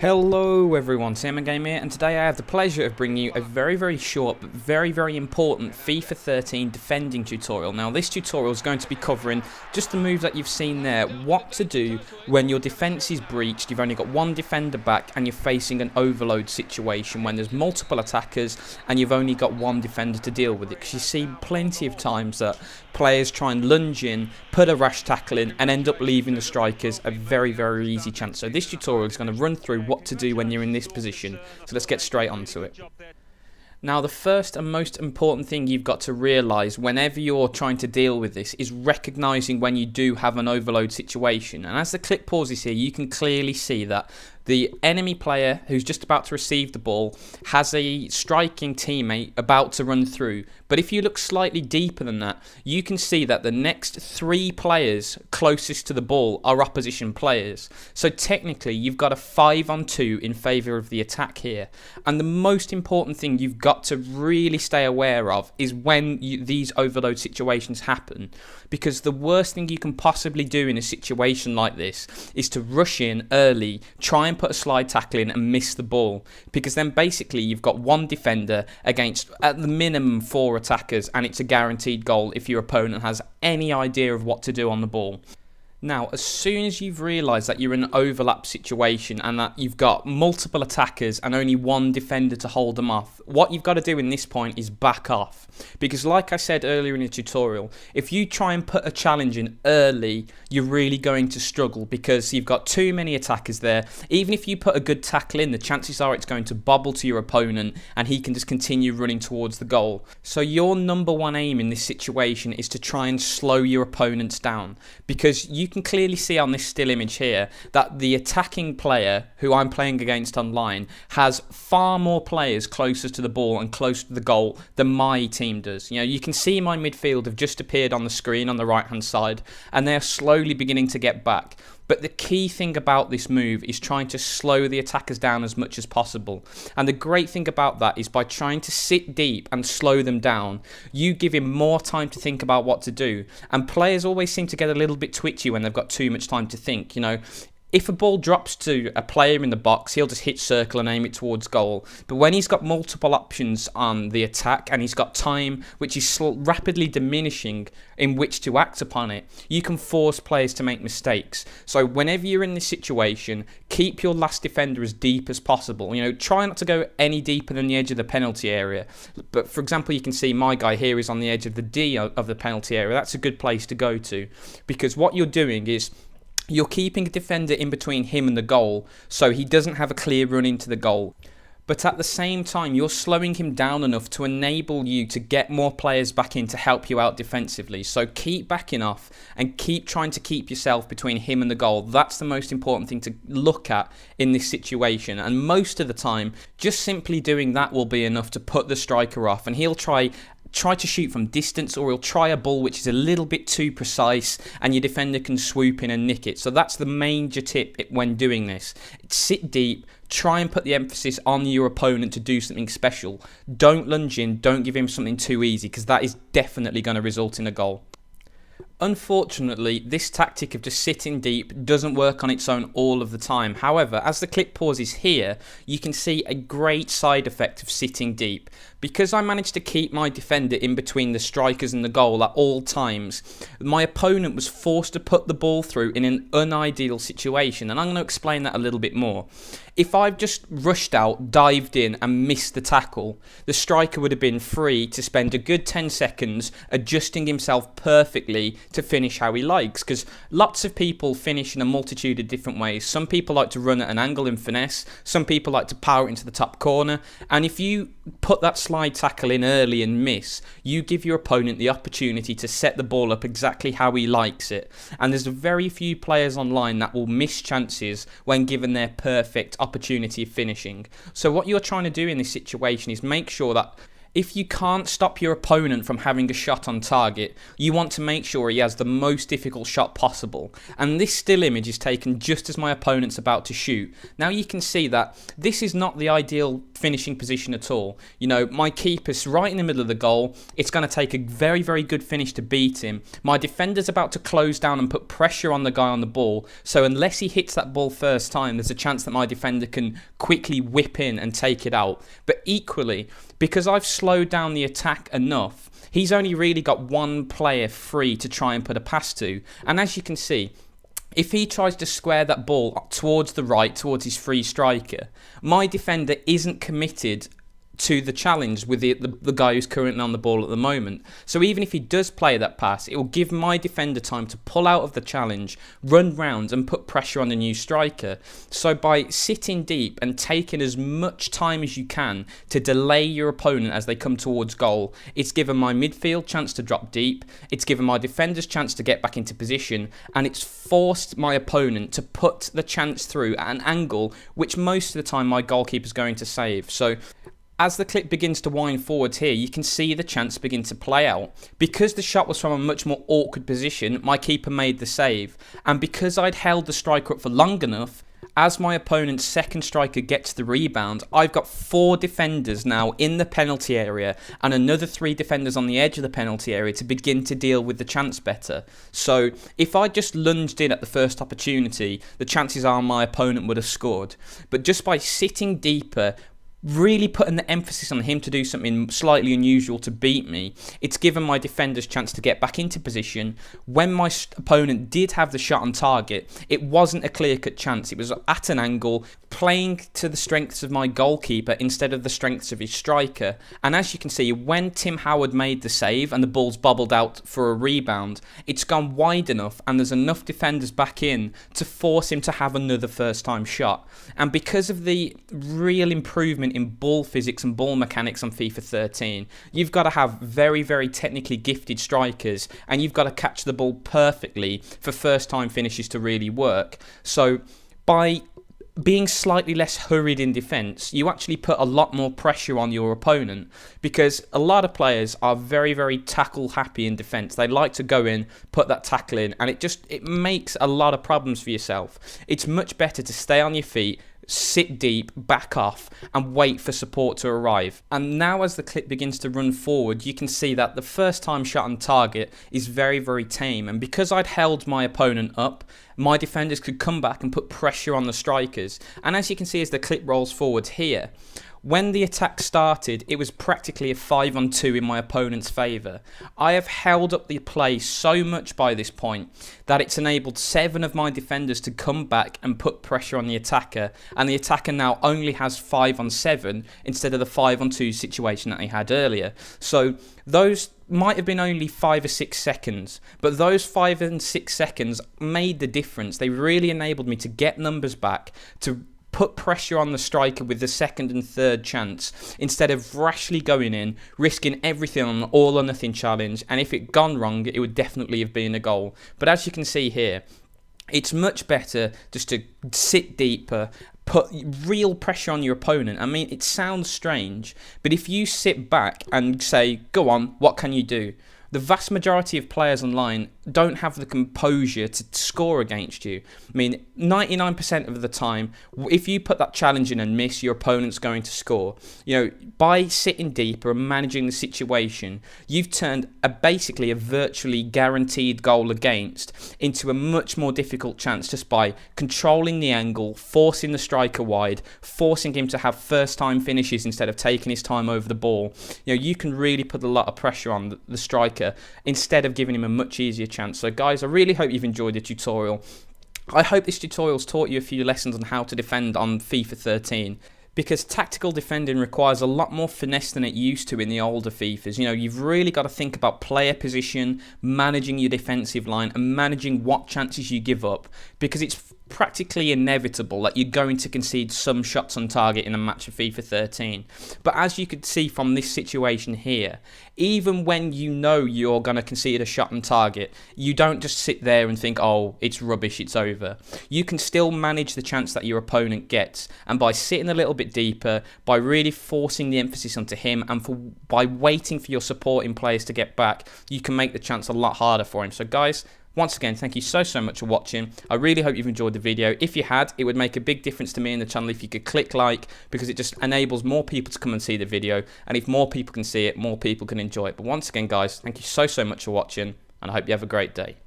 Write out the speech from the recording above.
Hello everyone, TMMgamer here, and today I have the pleasure of bringing you a very short but very important FIFA 13 defending tutorial. Now this tutorial is going to be covering just the move that you've seen there, what to do when your defence is breached, you've only got one defender back and you're facing an overload situation when there's multiple attackers and you've only got one defender to deal with it, because you see plenty of times that players try and lunge in, put a rash tackle in and end up leaving the strikers a very easy chance. So this tutorial is going to run through what to do when you're in this position. So let's get straight onto it. Now the first and most important thing you've got to realise whenever you're trying to deal with this is recognising when you do have an overload situation. And as the clip pauses here, you can clearly see that the enemy player who's just about to receive the ball has a striking teammate about to run through. But if you look slightly deeper than that, you can see that the next three players closest to the ball are opposition players. So technically, you've got a 5-on-2 in favour of the attack here. And the most important thing you've got to really stay aware of is when these overload situations happen. Because the worst thing you can possibly do in a situation like this is to rush in early, try and put a slide tackle in and miss the ball, because then basically you've got one defender against at the minimum 4 attackers and it's a guaranteed goal if your opponent has any idea of what to do on the ball. Now, as soon as you've realised that you're in an overlap situation and that you've got multiple attackers and only one defender to hold them off, what you've got to do in this point is back off. Because like I said earlier in the tutorial, if you try and put a challenge in early, you're really going to struggle because you've got too many attackers there. Even if you put a good tackle in, the chances are it's going to bobble to your opponent and he can just continue running towards the goal. So your number one aim in this situation is to try and slow your opponents down, because you can clearly see on this still image here that the attacking player who I'm playing against online has far more players closer to the ball and closer to the goal than my team does. You know, you can see my midfield have just appeared on the screen on the right hand side and they're slowly beginning to get back. But the key thing about this move is trying to slow the attackers down as much as possible. And the great thing about that is by trying to sit deep and slow them down, you give him more time to think about what to do. And players always seem to get a little bit twitchy when they've got too much time to think, you know. If a ball drops to a player in the box, he'll just hit circle and aim it towards goal. But when he's got multiple options on the attack and he's got time which is rapidly diminishing in which to act upon it, you can force players to make mistakes. So whenever you're in this situation, keep your last defender as deep as possible. You know, try not to go any deeper than the edge of the penalty area. But for example, you can see my guy here is on the edge of the D of the penalty area. That's a good place to go to, because what you're doing is you're keeping a defender in between him and the goal so he doesn't have a clear run into the goal. But at the same time, you're slowing him down enough to enable you to get more players back in to help you out defensively. So keep backing off and keep trying to keep yourself between him and the goal. That's the most important thing to look at in this situation. And most of the time, just simply doing that will be enough to put the striker off, and he'll try to shoot from distance, or he'll try a ball which is a little bit too precise and your defender can swoop in and nick it. So that's the major tip when doing this. Sit deep, try and put the emphasis on your opponent to do something special. Don't lunge in, don't give him something too easy, because that is definitely going to result in a goal. Unfortunately, this tactic of just sitting deep doesn't work on its own all of the time. However, as the clip pauses here, you can see a great side effect of sitting deep. Because I managed to keep my defender in between the strikers and the goal at all times, my opponent was forced to put the ball through in an unideal situation, and I'm going to explain that a little bit more. If I've just rushed out, dived in and missed the tackle, the striker would have been free to spend a good 10 seconds adjusting himself perfectly to finish how he likes, because lots of people finish in a multitude of different ways. Some people like to run at an angle and finesse, some people like to power it into the top corner, and if you put that slide tackle in early and miss, you give your opponent the opportunity to set the ball up exactly how he likes it. And there's very few players online that will miss chances when given their perfect opportunity of finishing. So what you're trying to do in this situation is make sure that If you can't stop your opponent from having a shot on target, you want to make sure he has the most difficult shot possible. And this still image is taken just as my opponent's about to shoot. Now you can see that this is not the ideal finishing position at all. You know, my keeper's right in the middle of the goal. It's going to take a very, very good finish to beat him. My defender's about to close down and put pressure on the guy on the ball. So unless he hits that ball first time, there's a chance that my defender can quickly whip in and take it out. But equally, because I've slowed down the attack enough, he's only really got one player free to try and put a pass to. And as you can see, if he tries to square that ball towards the right, towards his free striker, my defender isn't committed to the challenge with the guy who's currently on the ball at the moment. So even if he does play that pass, it will give my defender time to pull out of the challenge, run round and put pressure on the new striker. So by sitting deep and taking as much time as you can to delay your opponent as they come towards goal, it's given my midfield chance to drop deep, it's given my defenders chance to get back into position, and it's forced my opponent to put the chance through at an angle which most of the time my goalkeeper's going to save. So as the clip begins to wind forwards here, you can see the chance begin to play out. Because the shot was from a much more awkward position, my keeper made the save. And because I'd held the striker up for long enough, as my opponent's second striker gets the rebound, I've got 4 defenders now in the penalty area and another 3 defenders on the edge of the penalty area to begin to deal with the chance better. So if I just lunged in at the first opportunity, the chances are my opponent would have scored. But just by sitting deeper, really putting the emphasis on him to do something slightly unusual to beat me, it's given my defenders chance to get back into position. When my opponent did have the shot on target, it wasn't a clear-cut chance. It was at an angle, playing to the strengths of my goalkeeper instead of the strengths of his striker. And as you can see, when Tim Howard made the save and the ball's bobbled out for a rebound, it's gone wide enough and there's enough defenders back in to force him to have another first-time shot. And because of the real improvement in ball physics and ball mechanics on FIFA 13, you've got to have very, very technically gifted strikers, and you've got to catch the ball perfectly for first-time finishes to really work. So by being slightly less hurried in defence, you actually put a lot more pressure on your opponent, because a lot of players are very, very tackle happy in defence. They like to go in, put that tackle in, and it makes a lot of problems for yourself. It's much better to stay on your feet, sit deep, back off, and wait for support to arrive. And now as the clip begins to run forward, you can see that the first time shot on target is very, very tame. And because I'd held my opponent up, my defenders could come back and put pressure on the strikers. And as you can see as the clip rolls forward here, when the attack started, it was practically a 5-on-2 in my opponent's favour. I have held up the play so much by this point that it's enabled 7 of my defenders to come back and put pressure on the attacker, and the attacker now only has 5-on-7 instead of the 5-on-2 situation that he had earlier. So those might have been only 5 or 6 seconds, but those 5 and 6 seconds made the difference. They really enabled me to get numbers back, to put pressure on the striker with the second and third chance, instead of rashly going in, risking everything on an all or nothing challenge, and if it gone wrong, it would definitely have been a goal. But as you can see here, it's much better just to sit deeper, put real pressure on your opponent. I mean, it sounds strange, but if you sit back and say, go on, what can you do? The vast majority of players online don't have the composure to score against you. I mean, 99% of the time, if you put that challenge in and miss, your opponent's going to score. You know, by sitting deeper and managing the situation, you've turned basically a virtually guaranteed goal against into a much more difficult chance just by controlling the angle, forcing the striker wide, forcing him to have first-time finishes instead of taking his time over the ball. You know, you can really put a lot of pressure on the striker instead of giving him a much easier chance. So guys, I really hope you've enjoyed the tutorial. I hope this tutorial's taught you a few lessons on how to defend on FIFA 13, because tactical defending requires a lot more finesse than it used to in the older FIFAs. You know, you've really got to think about player position, managing your defensive line, and managing what chances you give up, because it's practically inevitable that you're going to concede some shots on target in a match of FIFA 13. But as you could see from this situation here, even when you know you're going to concede a shot on target, you don't just sit there and think, oh, it's rubbish, it's over. You can still manage the chance that your opponent gets, and by sitting a little bit deeper, by really forcing the emphasis onto him, and by waiting for your supporting players to get back, you can make the chance a lot harder for him. So guys, once again, thank you so much for watching. I really hope you've enjoyed the video. If you had, it would make a big difference to me in the channel if you could click like, because it just enables more people to come and see the video. And if more people can see it, more people can enjoy it. But once again, guys, thank you so much for watching, and I hope you have a great day.